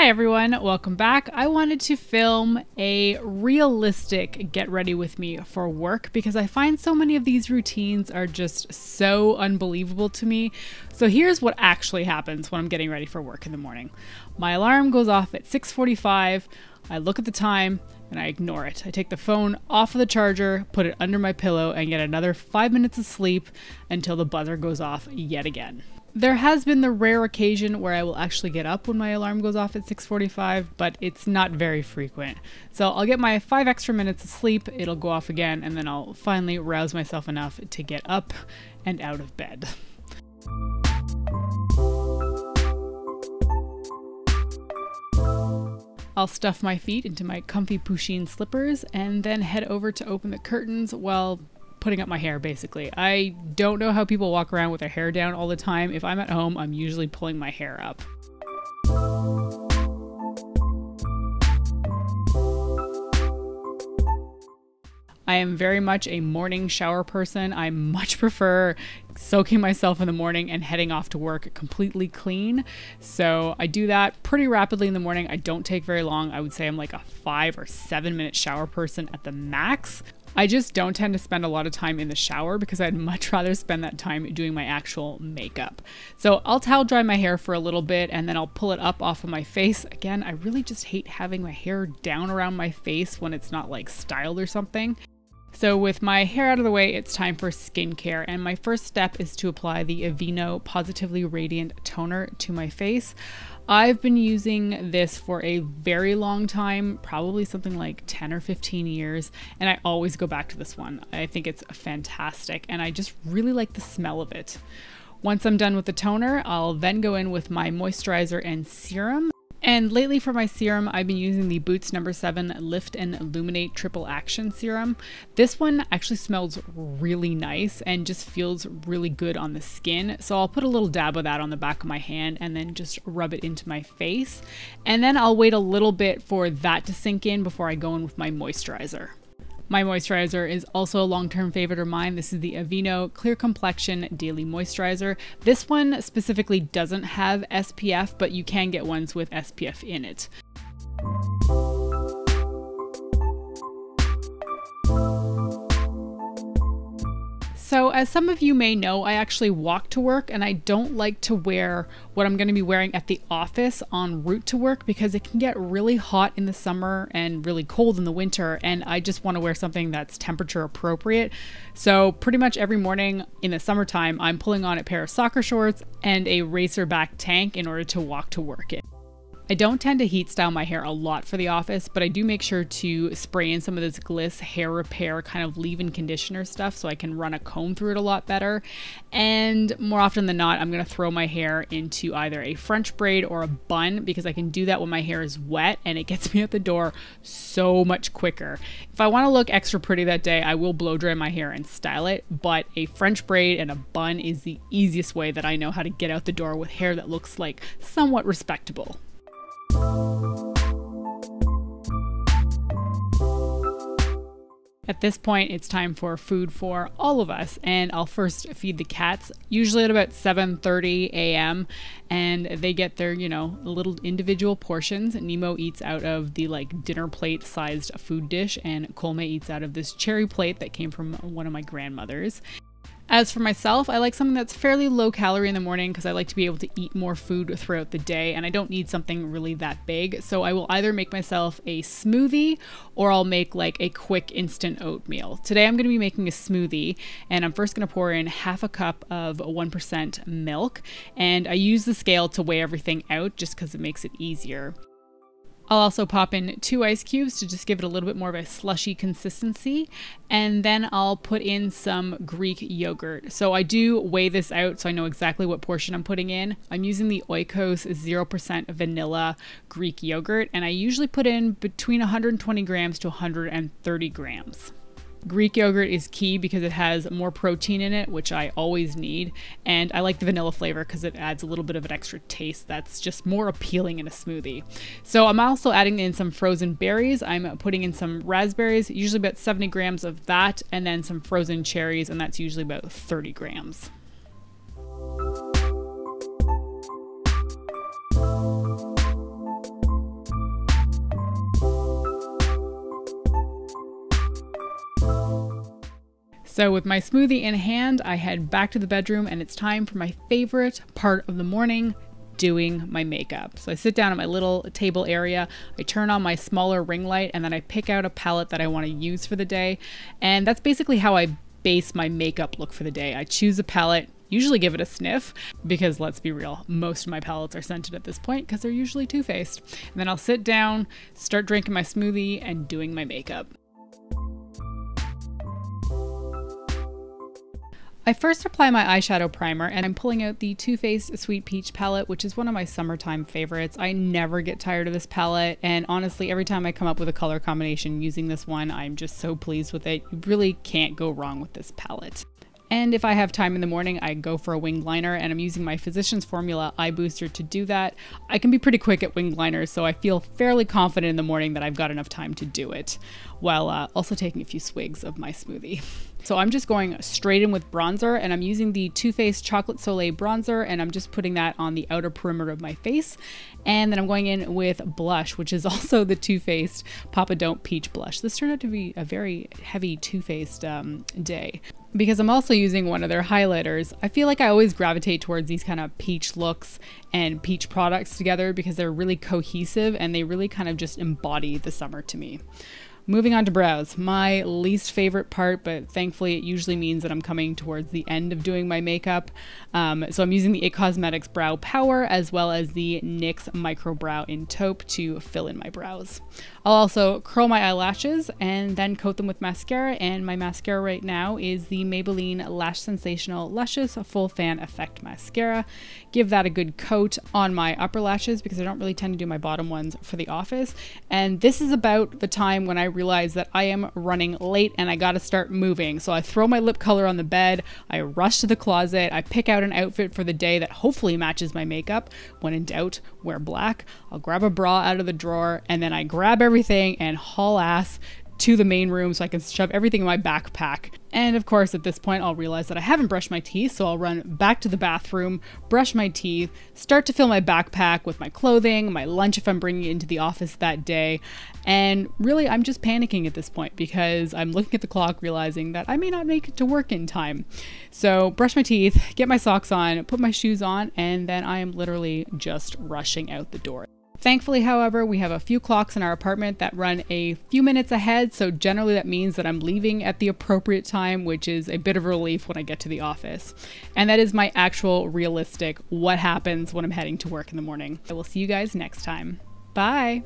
everyone, welcome back. I wanted to film a realistic get ready with me for work because I find so many of these routines are just so unbelievable to me. So here's what actually happens when I'm getting ready for work in the morning. My alarm goes off at 6:45. I look at the time and I ignore it. I take the phone off of the charger, put it under my pillow, and get another 5 minutes of sleep until the buzzer goes off yet again. There has been the rare occasion where I will actually get up when my alarm goes off at 6:45, but it's not very frequent. So I'll get my 5 extra minutes of sleep, it'll go off again, and then I'll finally rouse myself enough to get up and out of bed. I'll stuff my feet into my comfy poutine slippers and then head over to open the curtains while putting up my hair, basically. I don't know how people walk around with their hair down all the time. If I'm at home, I'm usually pulling my hair up. I am very much a morning shower person. I much prefer soaking myself in the morning and heading off to work completely clean. So I do that pretty rapidly in the morning. I don't take very long. I would say I'm like a 5 or 7 minute shower person at the max. I just don't tend to spend a lot of time in the shower because I'd much rather spend that time doing my actual makeup. So I'll towel dry my hair for a little bit and then I'll pull it up off of my face. Again, I really just hate having my hair down around my face when it's not like styled or something. So with my hair out of the way, it's time for skincare, and my first step is to apply the Aveeno Positively Radiant Toner to my face. I've been using this for a very long time, probably something like 10 or 15 years, and I always go back to this one. I think it's fantastic, and I just really like the smell of it. Once I'm done with the toner, I'll then go in with my moisturizer and serum. And lately for my serum, I've been using the Boots No. 7 Lift and Illuminate Triple Action Serum. This one actually smells really nice and just feels really good on the skin. So I'll put a little dab of that on the back of my hand and then just rub it into my face. And then I'll wait a little bit for that to sink in before I go in with my moisturizer. My moisturizer is also a long-term favorite of mine. This is the Aveeno Clear Complexion Daily Moisturizer. This one specifically doesn't have SPF, but you can get ones with SPF in it. So as some of you may know, I actually walk to work and I don't like to wear what I'm going to be wearing at the office en route to work because it can get really hot in the summer and really cold in the winter, and I just want to wear something that's temperature appropriate. So pretty much every morning in the summertime, I'm pulling on a pair of soccer shorts and a Racerback tank in order to walk to work in. I don't tend to heat style my hair a lot for the office, but I do make sure to spray in some of this Gliss hair repair kind of leave-in conditioner stuff so I can run a comb through it a lot better. And more often than not, I'm going to throw my hair into either a French braid or a bun because I can do that when my hair is wet and it gets me out the door so much quicker. If I want to look extra pretty that day, I will blow dry my hair and style it, but a French braid and a bun is the easiest way that I know how to get out the door with hair that looks like somewhat respectable. At this point, it's time for food for all of us, and I'll first feed the cats, usually at about 7:30 a.m., and they get their, little individual portions. Nemo eats out of the dinner plate sized food dish, and Colme eats out of this cherry plate that came from one of my grandmothers. As for myself, I like something that's fairly low calorie in the morning because I like to be able to eat more food throughout the day and I don't need something really that big. So I will either make myself a smoothie or I'll make like a quick instant oatmeal. Today I'm going to be making a smoothie and I'm first going to pour in half a cup of 1% milk, and I use the scale to weigh everything out just because it makes it easier. I'll also pop in 2 ice cubes to just give it a little bit more of a slushy consistency. And then I'll put in some Greek yogurt. So I do weigh this out so I know exactly what portion I'm putting in. I'm using the Oikos 0% vanilla Greek yogurt, and I usually put in between 120 grams to 130 grams. Greek yogurt is key because it has more protein in it, which I always need, and I like the vanilla flavor because it adds a little bit of an extra taste that's just more appealing in a smoothie. So I'm also adding in some frozen berries. I'm putting in some raspberries, usually about 70 grams of that, and then some frozen cherries, and that's usually about 30 grams. So with my smoothie in hand, I head back to the bedroom and it's time for my favorite part of the morning, doing my makeup. So I sit down at my little table area, I turn on my smaller ring light, and then I pick out a palette that I want to use for the day. And that's basically how I base my makeup look for the day. I choose a palette, usually give it a sniff, because let's be real, most of my palettes are scented at this point because they're usually Too Faced. And then I'll sit down, start drinking my smoothie, and doing my makeup. I first apply my eyeshadow primer, and I'm pulling out the Too Faced Sweet Peach palette, which is one of my summertime favorites. I never get tired of this palette, and honestly, every time I come up with a color combination using this one, I'm just so pleased with it. You really can't go wrong with this palette. And if I have time in the morning, I go for a winged liner, and I'm using my Physicians Formula Eye Booster to do that. I can be pretty quick at winged liners, so I feel fairly confident in the morning that I've got enough time to do it, while also taking a few swigs of my smoothie. So I'm just going straight in with bronzer, and I'm using the Too Faced Chocolate Soleil bronzer, and I'm just putting that on the outer perimeter of my face. And then I'm going in with blush, which is also the Too Faced Papa Don't Peach blush. This turned out to be a very heavy Too Faced day. Because I'm also using one of their highlighters, I feel like I always gravitate towards these kind of peach looks and peach products together because they're really cohesive and they really kind of just embody the summer to me. Moving on to brows, my least favorite part, but thankfully it usually means that I'm coming towards the end of doing my makeup. So I'm using the IT Cosmetics Brow Power as well as the NYX Micro Brow in Taupe to fill in my brows. I'll also curl my eyelashes and then coat them with mascara, and my mascara right now is the Maybelline Lash Sensational Luscious Full Fan Effect Mascara. Give that a good coat on my upper lashes because I don't really tend to do my bottom ones for the office. And this is about the time when I realize that I am running late and I gotta start moving. So I throw my lip color on the bed, I rush to the closet, I pick out an outfit for the day that hopefully matches my makeup. When in doubt, wear black. I'll grab a bra out of the drawer, and then I grab everything and haul ass to the main room so I can shove everything in my backpack. And of course, at this point, I'll realize that I haven't brushed my teeth, so I'll run back to the bathroom, brush my teeth, start to fill my backpack with my clothing, my lunch if I'm bringing it into the office that day. And really, I'm just panicking at this point because I'm looking at the clock, realizing that I may not make it to work in time. So brush my teeth, get my socks on, put my shoes on, and then I am literally just rushing out the door. Thankfully, however, we have a few clocks in our apartment that run a few minutes ahead, so generally that means that I'm leaving at the appropriate time, which is a bit of a relief when I get to the office. And that is my actual realistic what happens when I'm heading to work in the morning. I will see you guys next time. Bye!